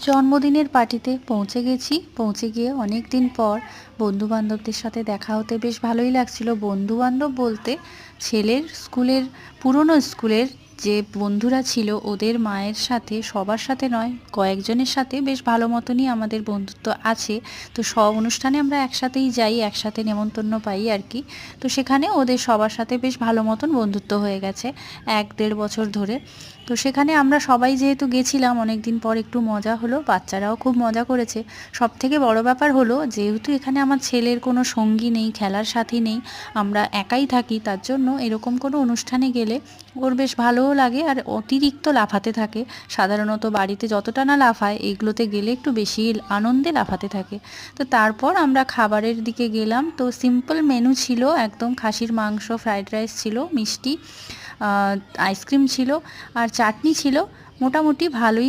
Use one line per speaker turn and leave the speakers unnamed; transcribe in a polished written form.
জন্মদিনের পার্টিতে পৌঁছে গেছি। পৌঁছে গিয়ে অনেক দিন পর বন্ধুবান্ধবদের সাথে দেখা হতে বেশ ভালোই লাগছিল। বন্ধুবান্ধব বলতে ছেলের স্কুলের, পুরনো স্কুলের যে বন্ধুরা ছিল ওদের মায়ের সাথে, সবার সাথে নয়, কয়েকজনের সাথে বেশ ভালো মতনই আমাদের বন্ধুত্ব আছে। তো সব অনুষ্ঠানে আমরা একসাথেই যাই, একসাথে নেমন্তন্ন পাই আর কি। তো সেখানে ওদের সবার সাথে বেশ ভালো মতন বন্ধুত্ব হয়ে গেছে 1-1.5 বছর ধরে। তো সেখানে আমরা সবাই যেহেতু গেছিলাম, অনেক দিন পর একটু মজা হলো, বাচ্চারাও খুব মজা করেছে। সবথেকে বড় ব্যাপার হলো, যেহেতু এখানে আমার ছেলের কোনো সঙ্গী নেই, খেলার সাথী নেই, আমরা একাই থাকি, তার জন্য এরকম কোনো অনুষ্ঠানে গেলে ওর বেশ ভালোও লাগে আর অতিরিক্ত লাফাতে থাকে। সাধারণত বাড়িতে যতটা না লাফায়, এইগুলোতে গেলে একটু বেশি আনন্দে লাফাতে থাকে। তো তারপর আমরা খাবারের দিকে গেলাম। তো সিম্পল মেনু ছিল, একদম খাসির মাংস, ফ্রাইড রাইস ছিল, মিষ্টি, আইসক্রিম ছিল আর চাটনি ছিল। মোটামুটি ভালোই